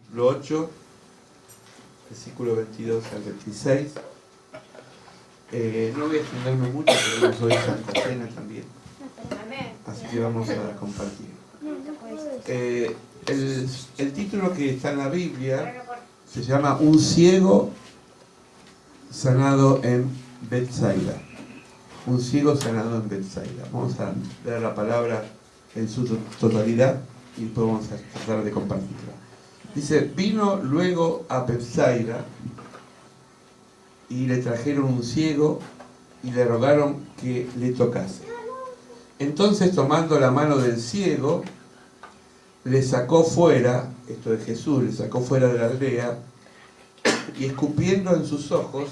capítulo 8, versículo 22 al 26. No voy a extenderme mucho, porque hoy Santa Cena también. Así que vamos a compartir. El título que está en la Biblia se llama Un ciego sanado en Betsaida. Un ciego sanado en Betsaida. Vamos a ver la palabra en su totalidad y después vamos a tratar de compartirla. Dice, vino luego a Betsaida y le trajeron un ciego y le rogaron que le tocase. Entonces, tomando la mano del ciego, le sacó fuera, esto de Jesús, le sacó fuera de la aldea, y escupiendo en sus ojos,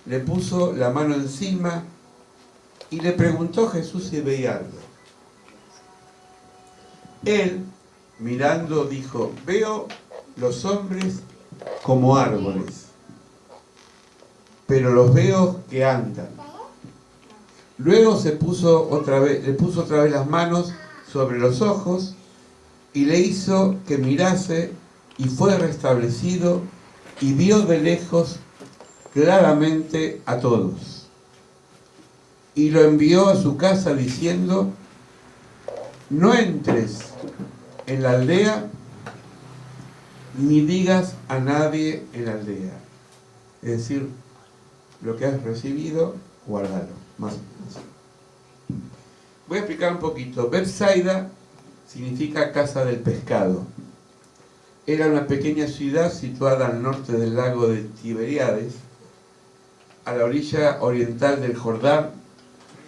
le puso la mano encima y le preguntó a Jesús si veía algo. Él, mirando, dijo, veo los hombres como árboles, pero los veo que andan. Luego le puso otra vez las manos sobre los ojos y le hizo que mirase y fue restablecido y vio de lejos claramente a todos. Y lo envió a su casa diciendo, no entres en la aldea ni digas a nadie en la aldea. Es decir, lo que has recibido, guárdalo. Más o menos. Voy a explicar un poquito. Betsaida significa casa del pescado. Era una pequeña ciudad situada al norte del lago de Tiberíades, a la orilla oriental del Jordán,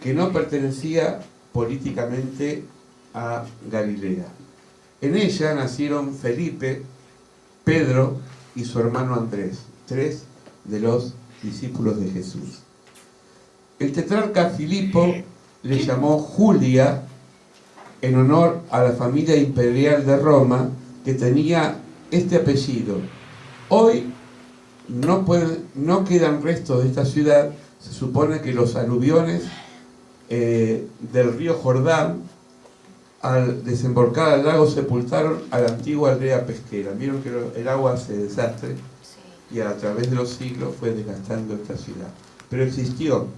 que no pertenecía políticamente a Galilea. En ella nacieron Felipe, Pedro y su hermano Andrés, 3 de los discípulos de Jesús. El tetrarca Filipo le llamó Julia en honor a la familia imperial de Roma que tenía este apellido. Hoy no quedan restos de esta ciudad. Se supone que los aluviones del río Jordán, al desembocar al lago, sepultaron a la antigua aldea pesquera. Vieron que el agua hace desastre y a través de los siglos fue desgastando esta ciudad. Pero existió,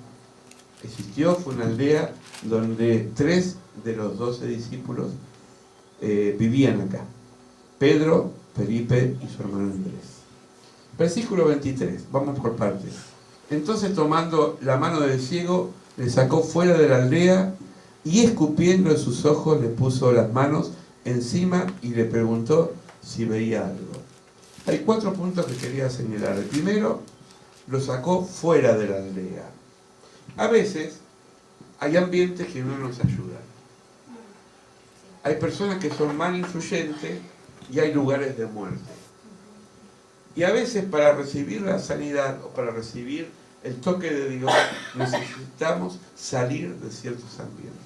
fue una aldea donde 3 de los 12 discípulos vivían acá. Pedro, Felipe y su hermano Andrés. Versículo 23, vamos por partes. Entonces, tomando la mano del ciego, le sacó fuera de la aldea y escupiendo en sus ojos le puso las manos encima y le preguntó si veía algo. Hay 4 puntos que quería señalar. El primero, lo sacó fuera de la aldea. A veces hay ambientes que no nos ayudan. Hay personas que son mal influyentes y hay lugares de muerte. Y a veces para recibir la sanidad o para recibir el toque de Dios necesitamos salir de ciertos ambientes.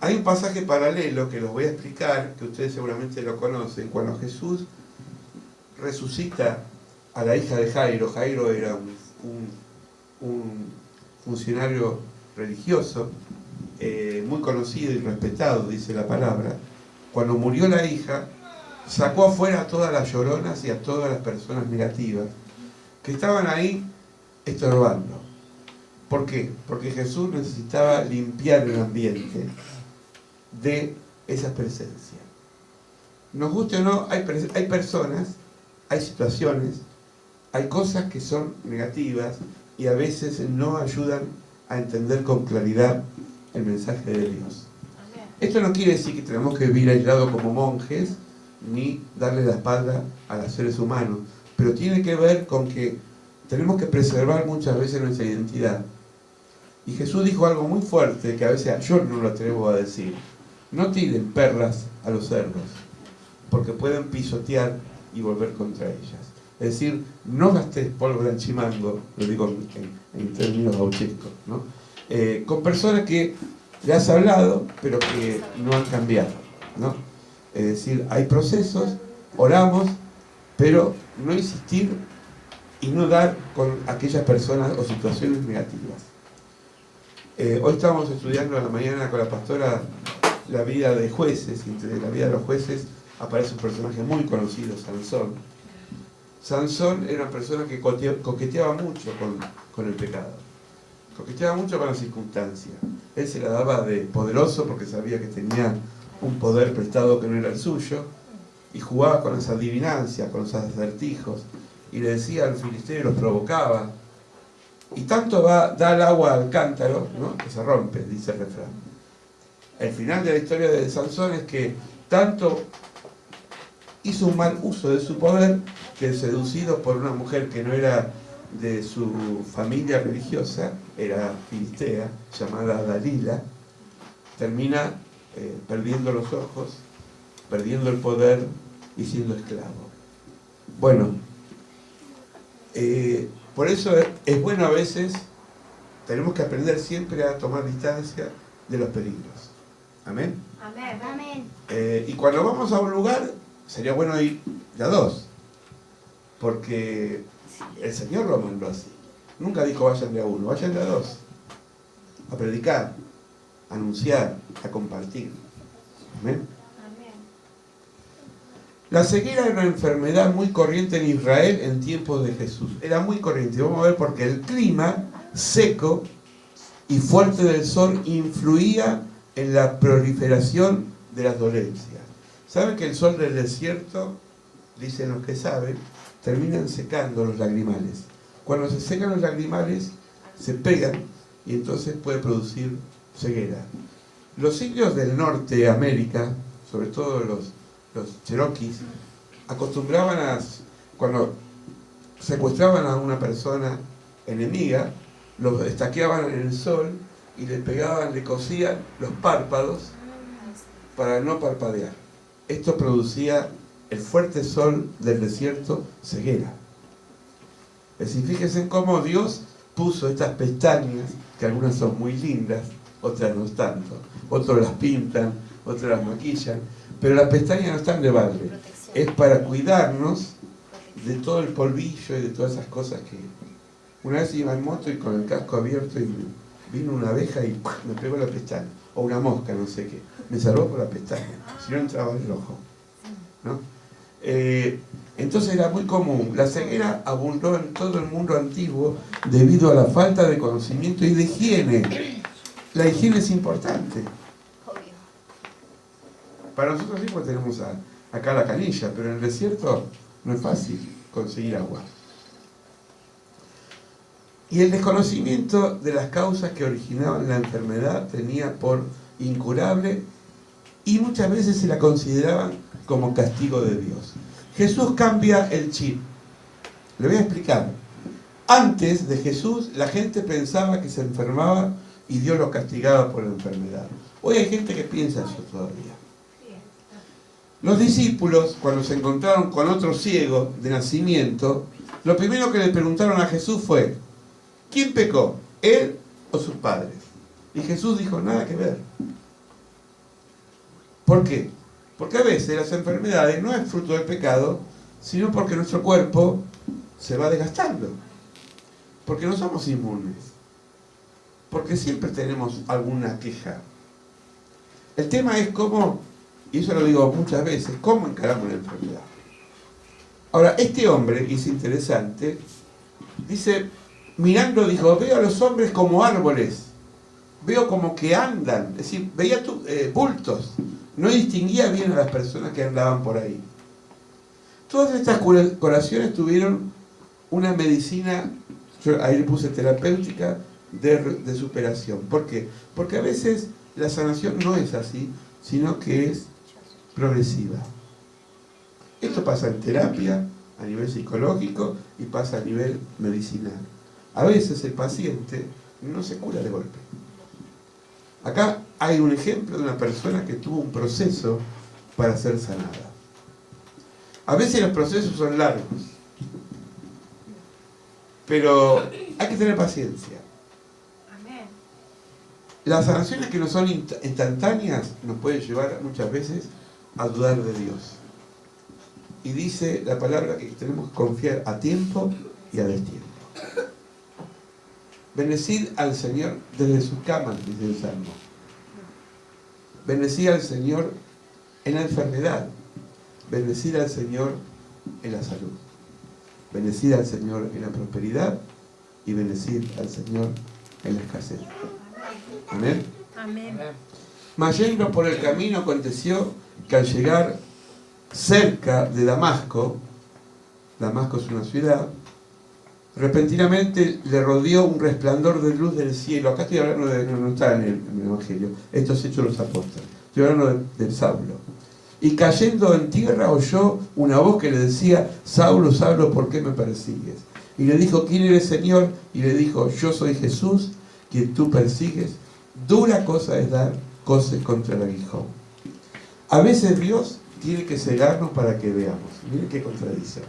Hay un pasaje paralelo que los voy a explicar, que ustedes seguramente lo conocen, cuando Jesús resucita a la hija de Jairo. Jairo era un funcionario religioso, muy conocido y respetado, dice la palabra. Cuando murió la hija, sacó afuera a todas las lloronas y a todas las personas negativas que estaban ahí estorbando. ¿Por qué? Porque Jesús necesitaba limpiar el ambiente de esa presencia. Nos guste o no, hay personas, hay situaciones, hay cosas que son negativas y a veces no ayudan a entender con claridad el mensaje de Dios. Esto no quiere decir que tenemos que vivir aislados como monjes, ni darle la espalda a los seres humanos, pero tiene que ver con que tenemos que preservar muchas veces nuestra identidad. Y Jesús dijo algo muy fuerte que a veces yo no lo atrevo a decir. No tiren perlas a los cerdos, porque pueden pisotear y volver contra ellas. Es decir, no gastes pólvora en chimango, lo digo en términos gauchescos, ¿no? Con personas que le has hablado, pero que no han cambiado, ¿no? Es decir, hay procesos, oramos, pero no insistir y no dar con aquellas personas o situaciones negativas. Hoy estábamos estudiando a la mañana con la pastora la vida de jueces, y entre la vida de los jueces aparece un personaje muy conocido, Sansón. Sansón era una persona que coqueteaba mucho con el pecado. Coqueteaba mucho con las circunstancias. Él se la daba de poderoso porque sabía que tenía un poder prestado que no era el suyo, y jugaba con las adivinancias, con los acertijos, y le decía al filisteo y los provocaba. Y tanto da el agua al cántaro, ¿no?, que se rompe, dice el refrán. El final de la historia de Sansón es que tanto hizo un mal uso de su poder que, seducido por una mujer que no era de su familia religiosa, era filistea, llamada Dalila, termina perdiendo los ojos, perdiendo el poder y siendo esclavo. Bueno, por eso es bueno a veces, tenemos que aprender siempre a tomar distancia de los peligros. Amén. Amén. Amén. Y cuando vamos a un lugar, sería bueno ir de a dos, porque el Señor lo mandó así. Nunca dijo vayan de a uno, vayan de a dos, a predicar, a anunciar, a compartir. Amén. Amén. La ceguera era una enfermedad muy corriente en Israel en tiempos de Jesús. Era muy corriente. Vamos a ver porque el clima seco y fuerte del sol influía en la proliferación de las dolencias. ¿Saben que el sol del desierto, dicen los que saben, terminan secando los lagrimales? Cuando se secan los lagrimales, se pegan y entonces puede producir ceguera. Los indios del norte de América, sobre todo los cherokees, acostumbraban cuando secuestraban a una persona enemiga, los estaqueaban en el sol y le cosían los párpados para no parpadear. Esto producía el fuerte sol del desierto, ceguera. Es decir, fíjense cómo Dios puso estas pestañas, que algunas son muy lindas, otras no tanto. Otros las pintan, otros las maquillan, pero las pestañas no están de balde. Es para cuidarnos de todo el polvillo y de todas esas cosas que... Una vez iba en moto y con el casco abierto y vino una abeja y me pegó la pestaña. O una mosca, no sé qué. Me salvó por la pestaña, si no entraba en el ojo, ¿no? Entonces era muy común. La ceguera abundó en todo el mundo antiguo debido a la falta de conocimiento y de higiene. La higiene es importante. Obvio. Para nosotros mismos tenemos acá la canilla, pero en el desierto no es fácil conseguir agua. Y el desconocimiento de las causas que originaban la enfermedad tenía por incurable y muchas veces se la consideraban como castigo de Dios. Jesús cambia el chip. Le voy a explicar. Antes de Jesús, la gente pensaba que se enfermaba y Dios lo castigaba por la enfermedad. Hoy hay gente que piensa eso todavía. Los discípulos, cuando se encontraron con otro ciego de nacimiento, lo primero que le preguntaron a Jesús fue: ¿quién pecó? ¿Él o sus padres? Y Jesús dijo: nada que ver. ¿Por qué? Porque a veces las enfermedades no es fruto del pecado, sino porque nuestro cuerpo se va desgastando. Porque no somos inmunes. Porque siempre tenemos alguna queja. El tema es cómo, y eso lo digo muchas veces, cómo encaramos la enfermedad. Ahora, este hombre, y es interesante, dice, mirando, dijo: veo a los hombres como árboles, veo como que andan, es decir, veía bultos, no distinguía bien a las personas que andaban por ahí. Todas estas curaciones tuvieron una medicina, yo ahí le puse terapéutica, de superación. ¿Por qué? Porque a veces la sanación no es así, sino que es progresiva. Esto pasa en terapia, a nivel psicológico, y pasa a nivel medicinal. A veces el paciente no se cura de golpe. Acá hay un ejemplo de una persona que tuvo un proceso para ser sanada. A veces los procesos son largos, pero hay que tener paciencia. Amén. Las sanaciones que no son instantáneas nos pueden llevar muchas veces a dudar de Dios. Y dice la palabra que tenemos que confiar a tiempo y a destiempo. Bendecid al Señor desde sus camas, dice el Salmo. Bendecid al Señor en la enfermedad. bendecir al Señor en la salud, bendecir al Señor en la prosperidad y bendecir al Señor en la escasez. Amén. Amén. Mas yendo por el camino aconteció que al llegar cerca de Damasco, Damasco es una ciudad, repentinamente le rodeó un resplandor de luz del cielo. Acá estoy hablando de, no está en el Evangelio, esto es Hechos de los Apóstoles. Estoy hablando de Saulo. Y cayendo en tierra oyó una voz que le decía: Saulo, Saulo, ¿por qué me persigues? Y le dijo: ¿quién eres, Señor? Y le dijo: yo soy Jesús, quien tú persigues. Dura cosa es dar coces contra el aguijón. A veces Dios tiene que cegarnos para que veamos. Miren qué contradicción.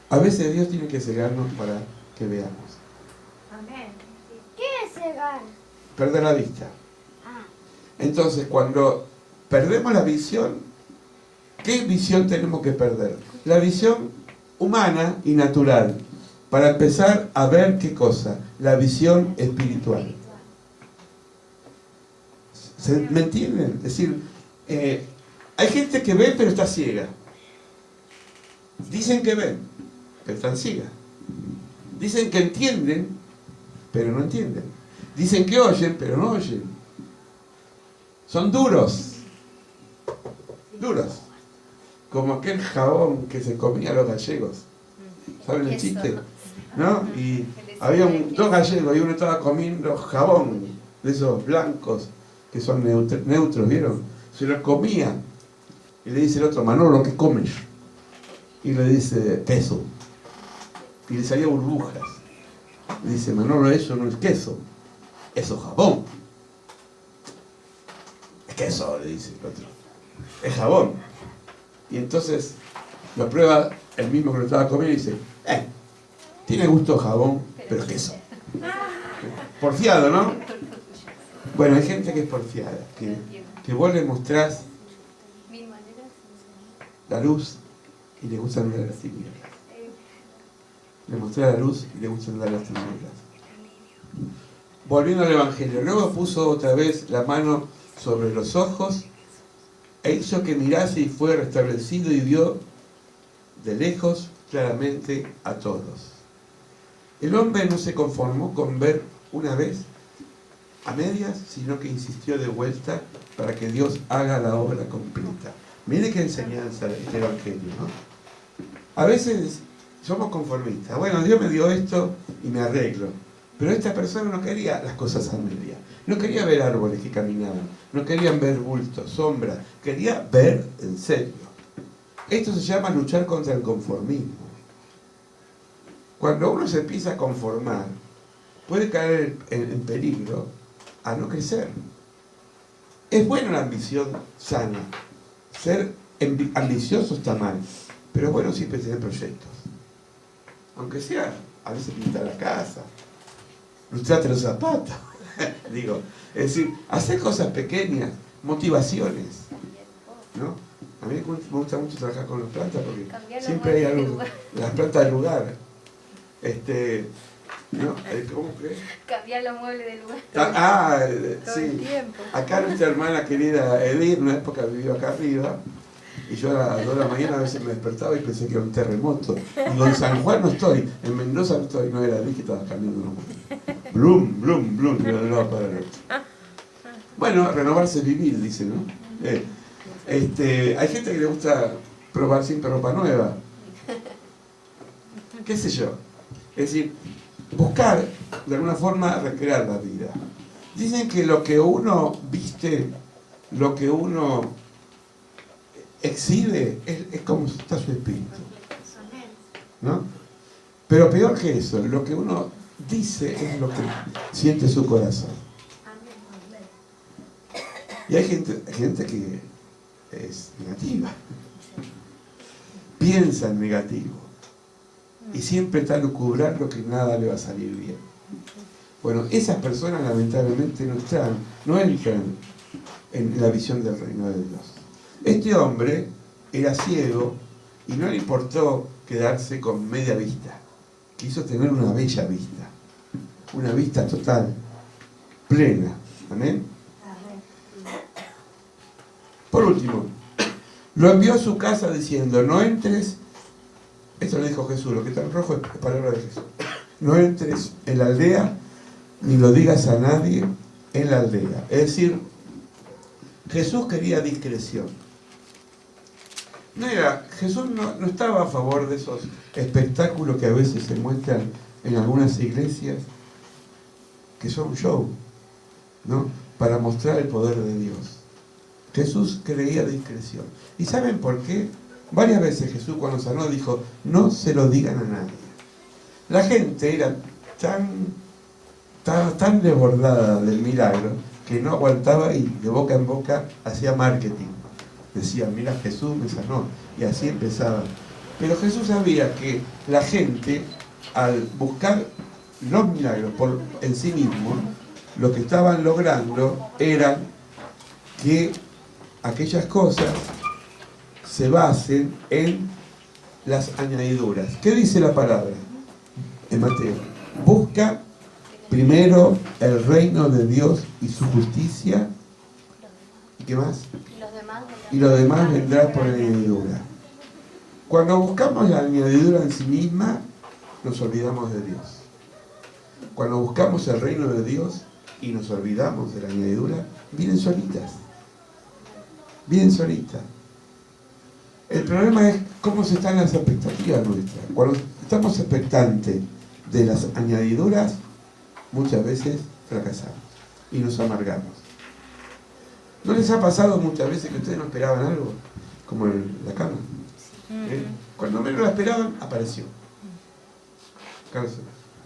A veces Dios tiene que cegarnos para que veamos. Amén. ¿Qué es cegar? Perder la vista. Ah, Entonces, cuando perdemos la visión, ¿qué visión tenemos que perder? La visión humana y natural. Para empezar a ver qué cosa, la visión espiritual. ¿Me entienden? Es decir, hay gente que ve pero está ciega. Dicen que ven, pero están ciegas. Dicen que entienden, pero no entienden. Dicen que oyen, pero no oyen. Son duros. Duros. Como aquel jabón que se comía los gallegos. ¿Saben el chiste? ¿No? Y había dos gallegos y uno estaba comiendo jabón de esos blancos que son neutros, ¿vieron? Se los comía y le dice el otro: Manolo, ¿qué comes? Y le dice: queso. Y le salía burbujas. Le dice: Manolo, eso no es queso, eso es jabón. Es queso, le dice el otro, es jabón. Y entonces lo prueba el mismo que lo estaba comiendo y dice: tiene gusto a jabón, pero es queso. Porfiado, ¿no? Bueno, hay gente que es porfiada, que vos le mostrás la luz y le gusta andar a las tinieblas. Le mostrás la luz y le gusta andar a las tinieblas. Volviendo al Evangelio, luego puso otra vez la mano sobre los ojos e hizo que mirase, y fue restablecido y vio de lejos claramente a todos. El hombre no se conformó con ver una vez a medias, sino que insistió de vuelta para que Dios haga la obra completa. Mire qué enseñanza este Evangelio, ¿no? A veces somos conformistas. Bueno, Dios me dio esto y me arreglo. Pero esta persona no quería las cosas a medias. No quería ver árboles que caminaban. No querían ver bultos, sombras. Quería ver en serio. Esto se llama luchar contra el conformismo. Cuando uno se empieza a conformar, puede caer en peligro a no crecer. Es buena la ambición sana. Ser ambicioso está mal, pero es bueno siempre tener proyectos. Aunque sea, a veces pintar la casa, lustrarte los zapatos. Digo, es decir, hacer cosas pequeñas, motivaciones, ¿no? A mí me gusta mucho trabajar con las plantas porque siempre hay algo, las plantas del lugar. ¿No? ¿Cómo que? Cambiar los muebles del lugar. Todo el Sí. tiempo. Acá nuestra hermana querida Edith, en una época vivió acá arriba, y yo a las 2 de la mañana a veces me despertaba y pensé que era un terremoto. Digo, en San Juan no estoy, en Mendoza no estoy, no era Edith que estaba cambiando una mujer. Blum, blum, blum, de un lado para el otro. Bueno, renovarse es vivir, dice, ¿no? Hay gente que le gusta probar siempre ropa nueva. ¿Qué sé yo? Es decir, buscar de alguna forma recrear la vida. Dicen que lo que uno viste, lo que uno exhibe, es como está su espíritu, ¿no? Pero peor que eso, lo que uno dice es lo que siente su corazón. Y hay gente que es negativa, piensa en negativo y siempre está lucubrando que nada le va a salir bien. Bueno, esas personas lamentablemente no entran en la visión del reino de Dios. Este hombre era ciego y no le importó quedarse con media vista. Quiso tener una bella vista, una vista total, plena. Amén. Por último, Lo envió a su casa diciendo, no entres, esto le dijo Jesús, lo que está en rojo es palabra de Jesús, no entres en la aldea ni lo digas a nadie en la aldea. Es decir, Jesús quería discreción. Jesús no estaba a favor de esos espectáculos que a veces se muestran en algunas iglesias, que son show, ¿no? Para mostrar el poder de Dios. Jesús quería discreción. ¿Y saben por qué? Varias veces Jesús cuando sanó dijo, no se lo digan a nadie. La gente era tan desbordada del milagro que no aguantaba y de boca en boca hacía marketing. Decía, mira, Jesús me sanó. Y así empezaba. Pero Jesús sabía que la gente, al buscar los milagros en sí mismo, lo que estaban logrando era que aquellas cosas se basen en las añadiduras. ¿Qué dice la palabra en Mateo? Busca primero el reino de Dios y su justicia. ¿Y qué más? Y lo demás vendrá por añadidura. Cuando buscamos la añadidura en sí misma, nos olvidamos de Dios. Cuando buscamos el reino de Dios y nos olvidamos de la añadidura, vienen solitas. Vienen solitas. El problema es cómo se están las expectativas nuestras. Cuando estamos expectantes de las añadiduras, muchas veces fracasamos y nos amargamos. ¿No les ha pasado muchas veces que ustedes no esperaban algo? Como la cama. Cuando menos la esperaban, apareció. Claro, el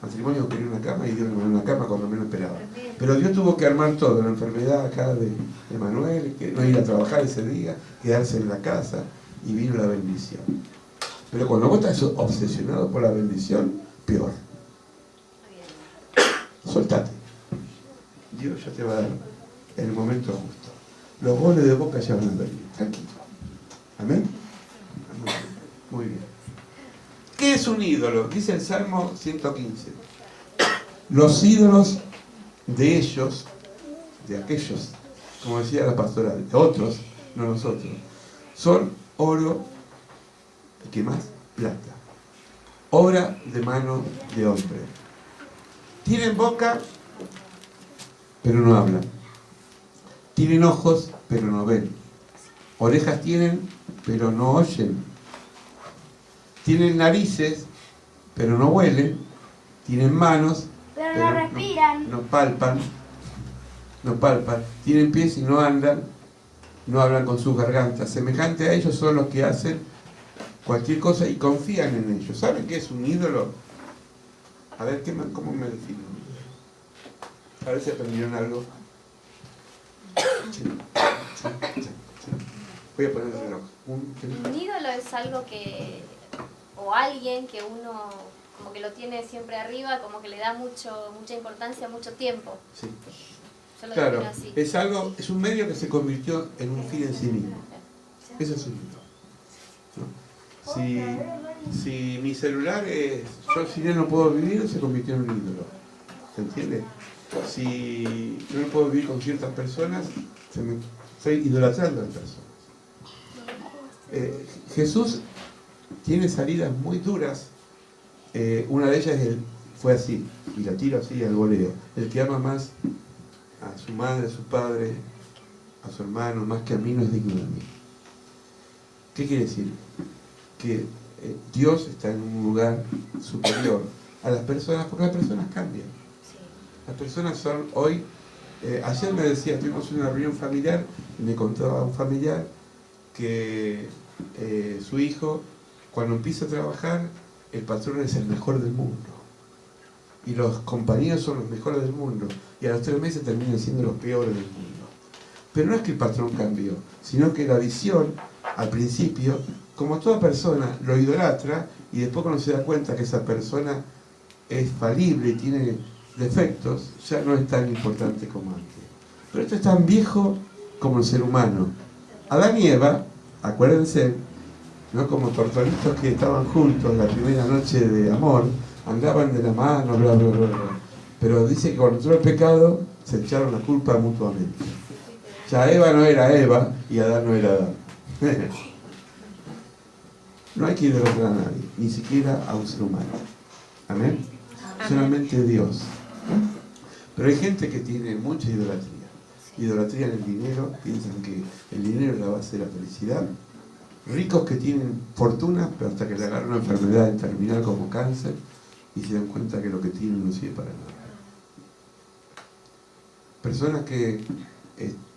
matrimonio quería una cama y Dios le mandó una cama cuando menos esperaba. Pero Dios tuvo que armar todo, la enfermedad acá de Manuel, que no ir a trabajar ese día, quedarse en la casa, y vino la bendición. Pero cuando vos estás obsesionado por la bendición, peor. Soltate. Dios ya te va a dar el momento justo. Los goles de Boca ya van a venir. Tranquilo. ¿Amén? Muy bien. ¿Qué es un ídolo? Dice el Salmo 115. Los ídolos de ellos, de aquellos, como decía la pastora, de otros, no nosotros, son oro, ¿y qué más? Plata. Obra de mano de hombre. Tienen boca, pero no hablan. Tienen ojos, pero no ven. Orejas tienen, pero no oyen. Tienen narices, pero no huelen. Tienen manos, pero no respiran. No palpan. Tienen pies y no andan. No hablan con sus gargantas. Semejante a ellos son los que hacen cualquier cosa y confían en ellos. ¿Saben qué es un ídolo? A ver, ¿cómo me defino? A ver si aprendieron algo. Voy a poner el reloj. Un ídolo es algo que, o alguien que uno como que lo tiene siempre arriba, como que le da mucha importancia, mucho tiempo. Sí. Yo lo Claro, defino así. es un medio que se convirtió en un fin en sí mismo. Eso es un ídolo, ¿no? Si mi celular es, yo sin él no puedo vivir, se convirtió en un ídolo. ¿Se entiende? Si yo no puedo vivir con ciertas personas, estoy idolatrando a las personas. Jesús tiene salidas muy duras. Una de ellas fue así, y la tiro así al voleo. El que ama más a su madre, a su padre, a su hermano, más que a mí, no es digno de mí. ¿Qué quiere decir? Que Dios está en un lugar superior a las personas, porque las personas cambian. Las personas son hoy, ayer me decía, tuvimos una reunión familiar y me contaba un familiar que su hijo, cuando empieza a trabajar, el patrón es el mejor del mundo. Y los compañeros son los mejores del mundo. Y a los 3 meses terminan siendo los peores del mundo. Pero no es que el patrón cambió, sino que la visión, al principio, como toda persona, lo idolatra y después cuando se da cuenta que esa persona es falible y tiene defectos, ya no es tan importante como antes. Pero esto es tan viejo como el ser humano. Adán y Eva, acuérdense, no como tortolitos que estaban juntos la primera noche de amor, andaban de la mano, bla, bla, bla, bla. Pero dice que cuando entró el pecado, se echaron la culpa mutuamente. Ya Eva no era Eva y Adán no era Adán. No hay que idolatrar a nadie, ni siquiera a un ser humano. Amén. Amén. Solamente Dios. Pero hay gente que tiene mucha idolatría. Idolatría en el dinero, piensan que el dinero es la base de la felicidad. Ricos que tienen fortuna, pero hasta que le agarran una enfermedad terminal como cáncer y se dan cuenta que lo que tienen no sirve para nada. Personas que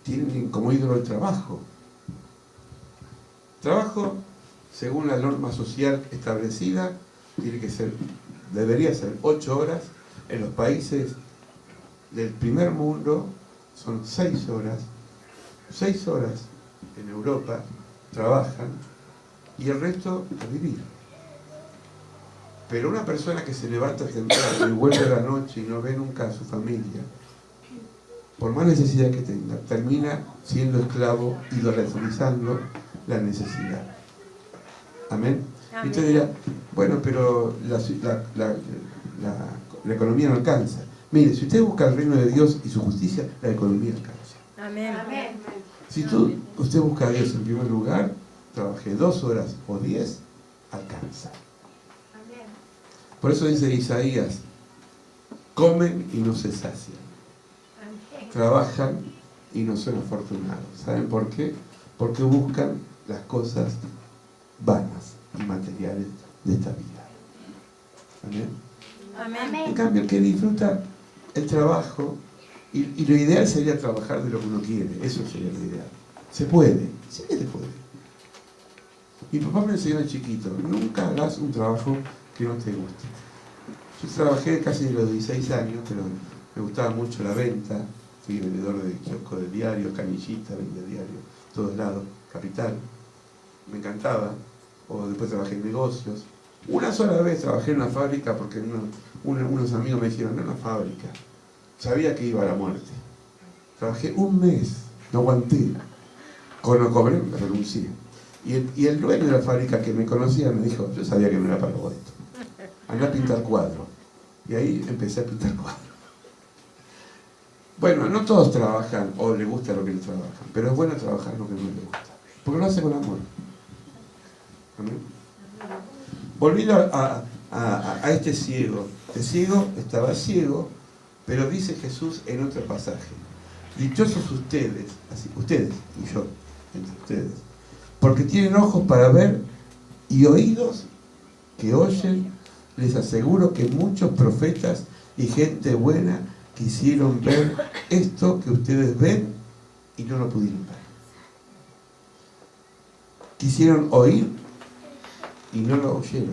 tienen como ídolo el trabajo. Trabajo, según la norma social establecida, debería ser 8 horas. En los países del primer mundo son 6 horas. 6 horas en Europa trabajan y el resto a vivir. Pero una persona que se levanta temprano y vuelve a la noche y no ve nunca a su familia, por más necesidad que tenga, termina siendo esclavo, idolatrizando la necesidad. Amén. Amén. Y usted dirá, bueno, pero la economía no alcanza. Mire, si usted busca el reino de Dios y su justicia, la economía alcanza. Amén. Amén. Si usted busca a Dios en primer lugar, trabaje 2 horas o 10, alcanza. Amén. Por eso dice Isaías, comen y no se sacian, Amén. trabajan y no son afortunados. ¿Saben por qué? Porque buscan las cosas vanas y materiales de esta vida. Amén. Amén. En cambio, el que disfruta el trabajo, y lo ideal sería trabajar de lo que uno quiere, eso sería lo ideal. Se puede, sí que se puede. Mi papá me enseñó de chiquito, nunca hagas un trabajo que no te guste. Yo trabajé casi de los 16 años, pero me gustaba mucho la venta, fui vendedor de kiosco de diario, canillita, vendía diario, todos lados, Capital, me encantaba, o después trabajé en negocios. Una sola vez trabajé en una fábrica porque unos amigos me dijeron, no, una fábrica. Sabía que iba a la muerte. Trabajé un mes, no aguanté. Cuando cobré, renuncié. Y el dueño de la fábrica que me conocía me dijo, yo sabía que no era para vos esto. Andá a pintar cuadros. Y ahí empecé a pintar cuadros. Bueno, no todos trabajan o les gusta lo que les trabajan, pero es bueno trabajar lo que no les gusta. Porque lo hace con amor. Amén. Volviendo a este ciego. Este ciego estaba ciego, pero dice Jesús en otro pasaje, dichosos ustedes, así, ustedes y yo, entre ustedes, porque tienen ojos para ver y oídos que oyen. Les aseguro que muchos profetas y gente buena quisieron ver esto que ustedes ven y no lo pudieron ver. Quisieron oír y no lo oyeron.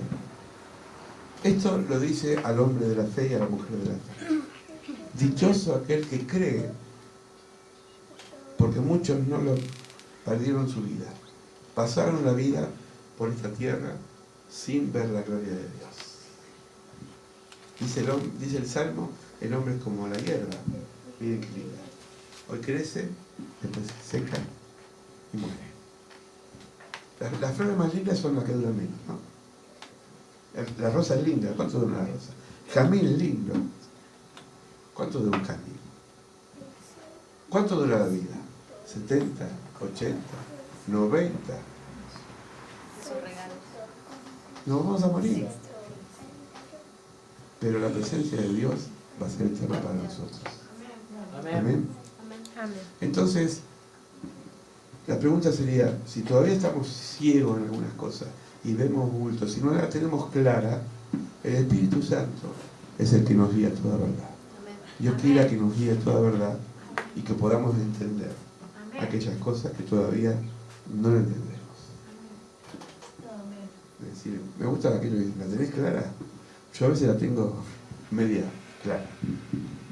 Esto lo dice al hombre de la fe y a la mujer de la fe. Dichoso aquel que cree, porque muchos no lo perdieron su vida. Pasaron la vida por esta tierra sin ver la gloria de Dios. Dice el Salmo, el hombre es como la hierba. Miren qué linda. Hoy crece, después se seca y muere. Las flores más lindas son las que duran menos, ¿no? La rosa es linda, ¿cuánto dura una rosa? Jazmín es lindo. ¿Cuánto dura un jazmín? ¿Cuánto dura la vida? ¿70, 80, 90? Es un regalo. Nos vamos a morir. Pero la presencia de Dios va a ser eterna para nosotros. Amén. Amén. Amén. Entonces, la pregunta sería, si todavía estamos ciegos en algunas cosas y vemos bultos, si no la tenemos clara, el Espíritu Santo es el que nos guía a toda verdad. Dios quiera que nos guíe a toda verdad y que podamos entender aquellas cosas que todavía no lo entendemos. Es decir, me gusta aquello que la tenés clara. Yo a veces la tengo media clara.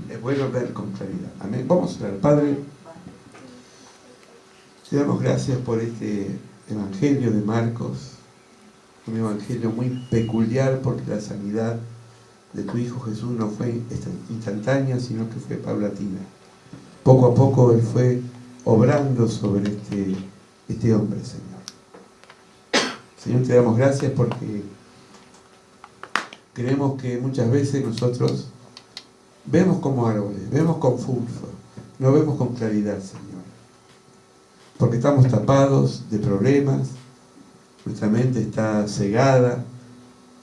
Es bueno ver con claridad. Amén. Vamos a orar. Padre, te damos gracias por este evangelio de Marcos. Un evangelio muy peculiar porque la sanidad de tu Hijo Jesús no fue instantánea, sino que fue paulatina. Poco a poco Él fue obrando sobre este hombre, Señor. Señor, te damos gracias porque creemos que muchas veces nosotros vemos como árboles, vemos confuso, no vemos con claridad, Señor. Porque estamos tapados de problemas, Nuestra mente está cegada.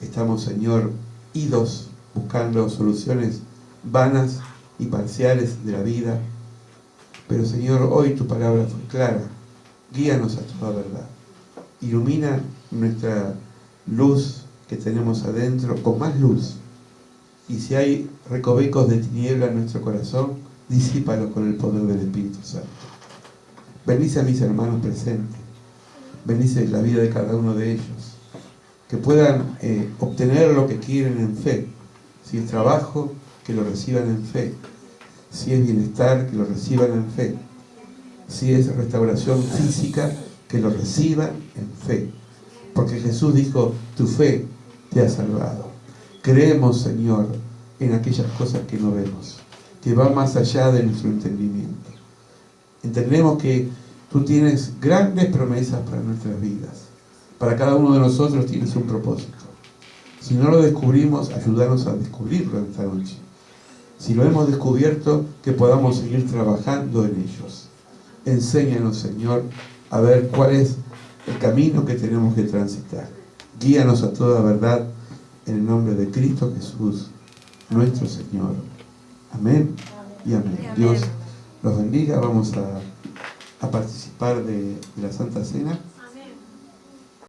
Estamos, Señor, idos buscando soluciones vanas y parciales de la vida. Pero, Señor, hoy tu palabra fue clara. Guíanos a toda verdad. Ilumina nuestra luz que tenemos adentro con más luz. Y si hay recovecos de tiniebla en nuestro corazón, disípalos con el poder del Espíritu Santo. Bendice a mis hermanos presentes. Bendice la vida de cada uno de ellos. Que puedan obtener lo que quieren en fe. Si es trabajo, que lo reciban en fe. Si es bienestar, que lo reciban en fe. Si es restauración física, que lo reciban en fe. Porque Jesús dijo, tu fe te ha salvado. Creemos, Señor, en aquellas cosas que no vemos, que van más allá de nuestro entendimiento. Entendemos que tú tienes grandes promesas para nuestras vidas. Para cada uno de nosotros tienes un propósito. Si no lo descubrimos, ayúdanos a descubrirlo esta noche. Si lo hemos descubierto, que podamos seguir trabajando en ellos. Enséñanos, Señor, a ver cuál es el camino que tenemos que transitar. Guíanos a toda verdad en el nombre de Cristo Jesús, nuestro Señor. Amén y amén. Amén. Dios los bendiga. Vamos a participar de la Santa Cena.